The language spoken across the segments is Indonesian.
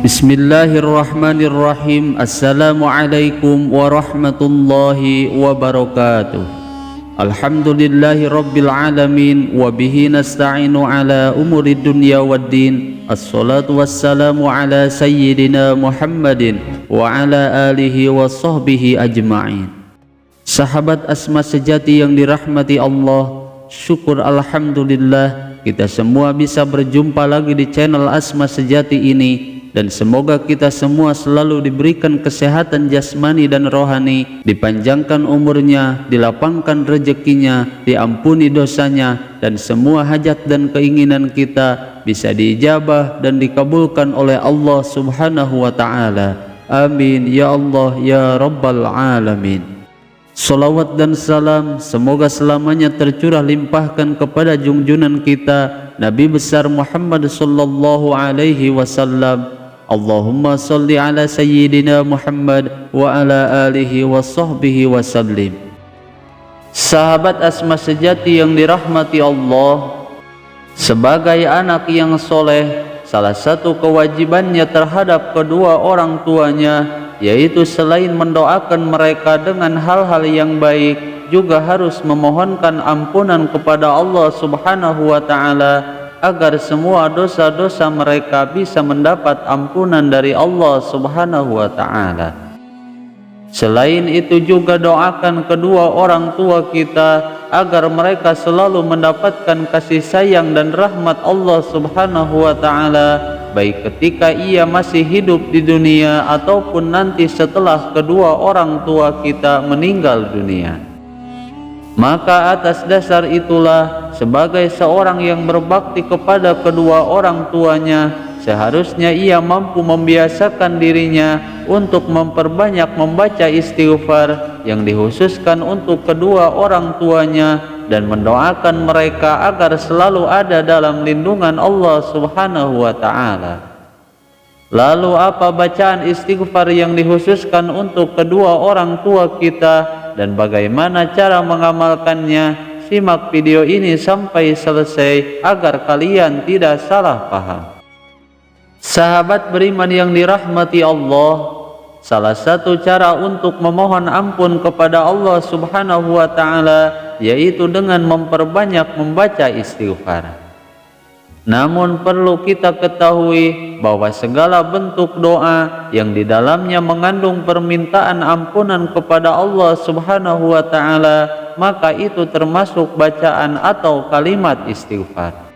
Bismillahirrahmanirrahim. Assalamualaikum warahmatullahi wabarakatuh. Alhamdulillahi rabbil alamin. Wabihi nasta'inu ala umuri dunya waddin. Assalatu wassalamu ala sayyidina Muhammadin wa ala alihi wa sahbihi ajma'in. Sahabat Asma sejati yang dirahmati Allah, syukur alhamdulillah kita semua bisa berjumpa lagi di channel Asma Sejati ini. Dan semoga kita semua selalu diberikan kesehatan jasmani dan rohani, dipanjangkan umurnya, dilapangkan rezekinya, diampuni dosanya, dan semua hajat dan keinginan kita bisa diijabah dan dikabulkan oleh Allah Subhanahu wa Ta'ala. Amin ya Allah ya Rabbal Alamin. Salawat dan salam semoga selamanya tercurah limpahkan kepada junjunan kita Nabi besar Muhammad sallallahu alaihi wasallam. Allahumma salli ala sayyidina Muhammad wa ala alihi wa sahbihi wa sallim. Sahabat Asma sejati yang dirahmati Allah, sebagai anak yang soleh, salah satu kewajibannya terhadap kedua orang tuanya yaitu selain mendoakan mereka dengan hal-hal yang baik, juga harus memohonkan ampunan kepada Allah Subhanahu wa Ta'ala agar semua dosa-dosa mereka bisa mendapat ampunan dari Allah Subhanahu wa Ta'ala. Selain itu juga doakan kedua orang tua kita agar mereka selalu mendapatkan kasih sayang dan rahmat Allah Subhanahu wa Ta'ala, baik ketika ia masih hidup di dunia ataupun nanti setelah kedua orang tua kita meninggal dunia. Maka atas dasar itulah, sebagai seorang yang berbakti kepada kedua orang tuanya, seharusnya ia mampu membiasakan dirinya untuk memperbanyak membaca istighfar yang dikhususkan untuk kedua orang tuanya dan mendoakan mereka agar selalu ada dalam lindungan Allah Subhanahu wa Ta'ala. Lalu apa bacaan istighfar yang dikhususkan untuk kedua orang tua kita dan bagaimana cara mengamalkannya? Simak video ini sampai selesai agar kalian tidak salah paham. Sahabat beriman yang dirahmati Allah, salah satu cara untuk memohon ampun kepada Allah Subhanahu wa Ta'ala yaitu dengan memperbanyak membaca istighfar. Namun perlu kita ketahui bahwa segala bentuk doa yang di dalamnya mengandung permintaan ampunan kepada Allah Subhanahu wa Ta'ala, maka itu termasuk bacaan atau kalimat istighfar.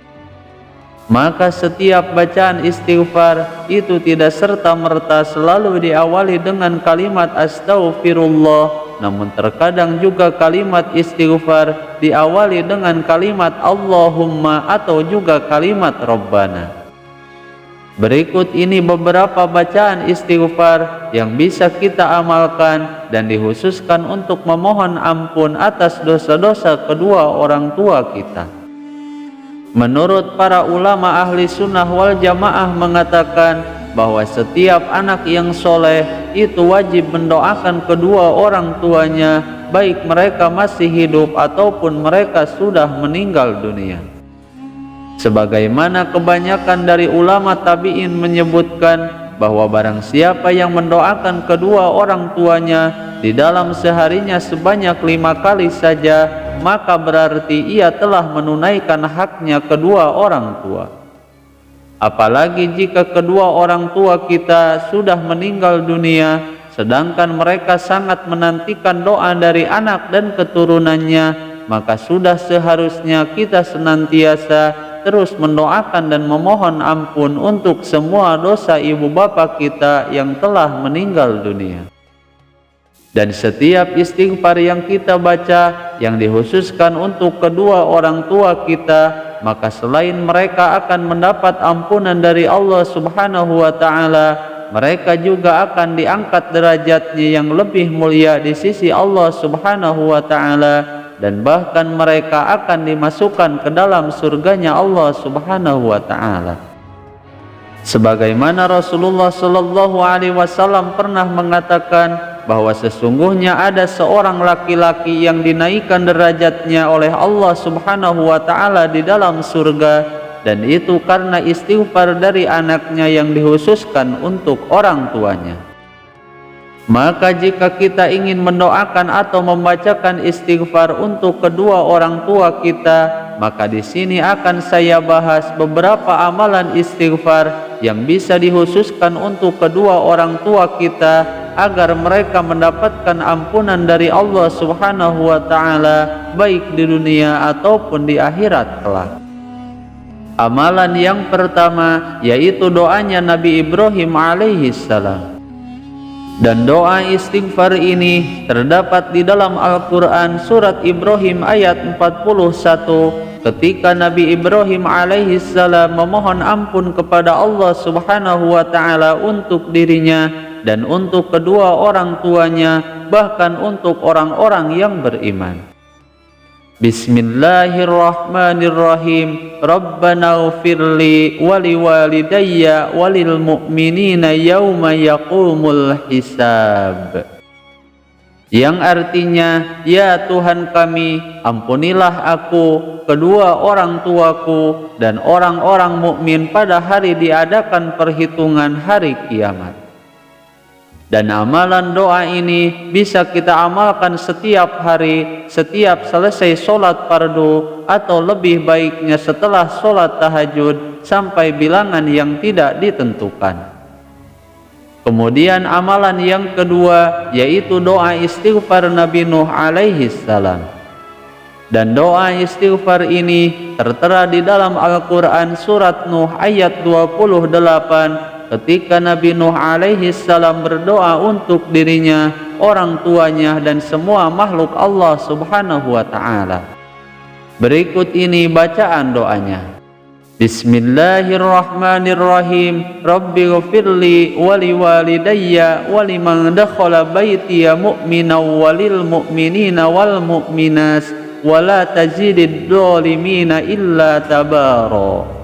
Maka setiap bacaan istighfar itu tidak serta-merta selalu diawali dengan kalimat astaghfirullah, namun terkadang juga kalimat istighfar diawali dengan kalimat Allahumma atau juga kalimat Rabbana. Berikut ini beberapa bacaan istighfar yang bisa kita amalkan dan dikhususkan untuk memohon ampun atas dosa-dosa kedua orang tua kita. Menurut para ulama ahli sunnah wal jamaah mengatakan bahwa setiap anak yang soleh itu wajib mendoakan kedua orang tuanya, baik mereka masih hidup ataupun mereka sudah meninggal dunia. Sebagaimana kebanyakan dari ulama tabi'in menyebutkan bahwa barang siapa yang mendoakan kedua orang tuanya di dalam seharinya sebanyak 5 kali saja, maka berarti ia telah menunaikan haknya kedua orang tua. Apalagi jika kedua orang tua kita sudah meninggal dunia, sedangkan mereka sangat menantikan doa dari anak dan keturunannya, maka sudah seharusnya kita senantiasa terus mendoakan dan memohon ampun untuk semua dosa ibu bapa kita yang telah meninggal dunia. Dan setiap istighfar yang kita baca yang dikhususkan untuk kedua orang tua kita, maka selain mereka akan mendapat ampunan dari Allah Subhanahu wa Ta'ala, mereka juga akan diangkat derajatnya yang lebih mulia di sisi Allah Subhanahu wa Ta'ala, dan bahkan mereka akan dimasukkan ke dalam surganya Allah Subhanahu wa Ta'ala. Sebagaimana Rasulullah Shallallahu Alaihi Wasallam pernah mengatakan bahwa sesungguhnya ada seorang laki-laki yang dinaikkan derajatnya oleh Allah Subhanahu wa Ta'ala di dalam surga, dan itu karena istighfar dari anaknya yang dikhususkan untuk orang tuanya. Maka jika kita ingin mendoakan atau membacakan istighfar untuk kedua orang tua kita, maka di sini akan saya bahas beberapa amalan istighfar yang bisa dikhususkan untuk kedua orang tua kita agar mereka mendapatkan ampunan dari Allah Subhanahu wa Ta'ala baik di dunia ataupun di akhirat kelak. Amalan yang pertama yaitu doanya Nabi Ibrahim alaihi salam. Dan doa istighfar ini terdapat di dalam Al-Quran surat Ibrahim ayat 41 ketika Nabi Ibrahim alaihi salam memohon ampun kepada Allah Subhanahu wa Ta'ala untuk dirinya dan untuk kedua orang tuanya, bahkan untuk orang-orang yang beriman. Bismillahirrahmanirrahim. Rabbana ighfirli wali walidayya walil mu'minina yawma yaqumul hisab. Yang artinya, ya Tuhan kami, ampunilah aku, kedua orang tuaku, dan orang-orang mukmin pada hari diadakan perhitungan hari kiamat. Dan amalan doa ini bisa kita amalkan setiap hari, setiap selesai sholat fardu, atau lebih baiknya setelah sholat tahajud sampai bilangan yang tidak ditentukan. Kemudian amalan yang kedua yaitu doa istighfar Nabi Nuh alaihi salam. Dan doa istighfar ini tertera di dalam Al-Quran surat Nuh ayat 28 ketika Nabi Nuh alaihi salam berdoa untuk dirinya, orang tuanya, dan semua makhluk Allah Subhanahu wa Ta'ala. Berikut ini bacaan doanya. Bismillahirrahmanirrahim. Rabbi ghfirli wali walidayya waliman dakhala baitiya mu'minan walil mu'minina wal mu'minas wala tajidid dhalimina illa tabara.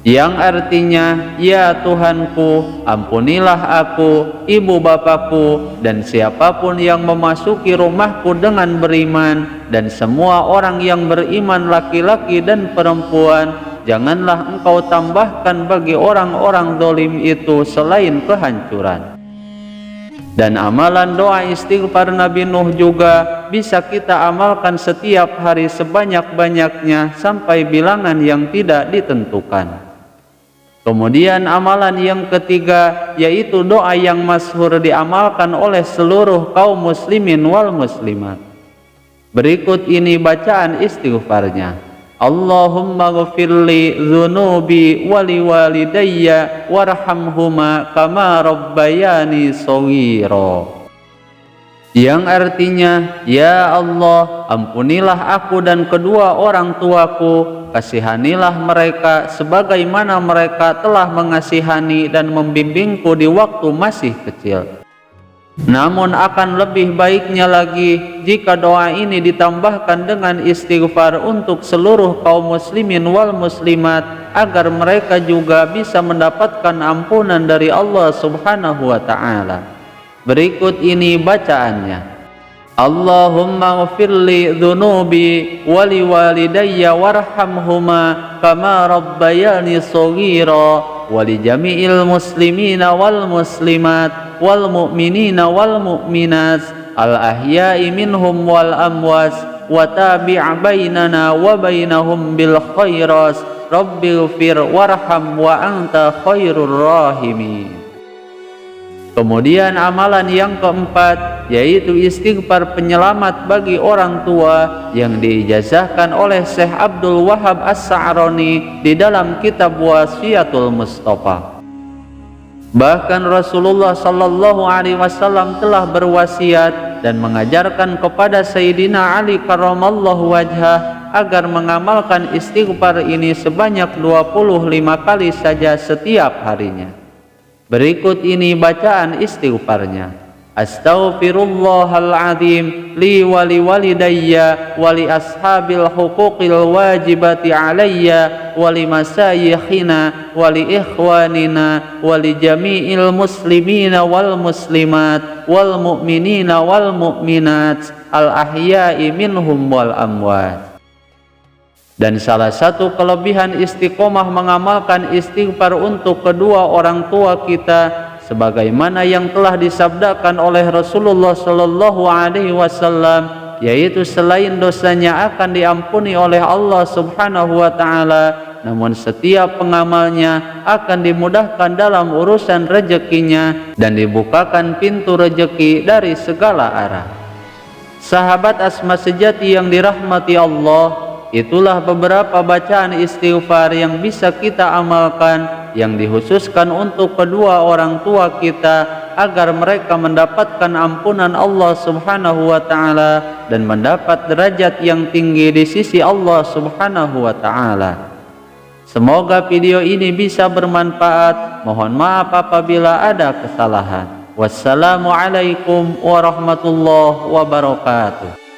Yang artinya, ya Tuhanku, ampunilah aku, ibu bapakku, dan siapapun yang memasuki rumahku dengan beriman, dan semua orang yang beriman laki-laki dan perempuan, janganlah engkau tambahkan bagi orang-orang zalim itu selain kehancuran. Dan amalan doa istighfar Nabi Nuh juga bisa kita amalkan setiap hari sebanyak-banyaknya sampai bilangan yang tidak ditentukan. Kemudian amalan yang ketiga yaitu doa yang masyhur diamalkan oleh seluruh kaum muslimin wal muslimat. Berikut ini bacaan istighfarnya. Allahumma ghfirli dzunubi wali walidayya warhamhuma kama rabbayani shaghira. Yang artinya, ya Allah, ampunilah aku dan kedua orang tuaku, kasihanilah mereka sebagaimana mereka telah mengasihani dan membimbingku di waktu masih kecil. Namun akan lebih baiknya lagi jika doa ini ditambahkan dengan istighfar untuk seluruh kaum muslimin wal muslimat agar mereka juga bisa mendapatkan ampunan dari Allah Subhanahu wa Ta'ala. Berikut ini bacaannya. Allahumma ghfirli dzunubi wali walidayya warhamhuma kama rabbayani shaghira wali jami'il muslimina wal muslimat wal mu'minina wal mu'minat al ahya'i minhum wal amwas wa tabi' bainana wa bainahum bil khairas rabbighfir warham wa anta khairur rahimin. Kemudian amalan yang keempat yaitu istighfar penyelamat bagi orang tua yang diijazahkan oleh Syekh Abdul Wahab As-Sa'rani di dalam kitab Wasiyatul Mustafa. Bahkan Rasulullah Sallallahu Alaihi Wasallam telah berwasiat dan mengajarkan kepada Sayyidina Ali karramallahu wajhah agar mengamalkan istighfar ini sebanyak 25 kali saja setiap harinya. Berikut ini bacaan istighfarnya. Astaghfirullahal azim li wa li walidayya wa li ashabil huquqil wajibati alayya wa li masayikhina wa li ikhwanina wa li jami'il muslimina wal muslimat wal mu'minina wal mu'minat al ahya'i minhum wal amwat. Dan salah satu kelebihan istiqomah mengamalkan istighfar untuk kedua orang tua kita sebagaimana yang telah disabdakan oleh Rasulullah sallallahu alaihi wasallam, yaitu selain dosanya akan diampuni oleh Allah Subhanahu wa taala, namun setiap pengamalnya akan dimudahkan dalam urusan rezekinya dan dibukakan pintu rezeki dari segala arah. Sahabat Asma sejati yang dirahmati Allah, itulah beberapa bacaan istighfar yang bisa kita amalkan yang dikhususkan untuk kedua orang tua kita agar mereka mendapatkan ampunan Allah Subhanahu wa taala dan mendapat derajat yang tinggi di sisi Allah Subhanahu wa taala. Semoga video ini bisa bermanfaat. Mohon maaf apabila ada kesalahan. Wassalamualaikum warahmatullahi wabarakatuh.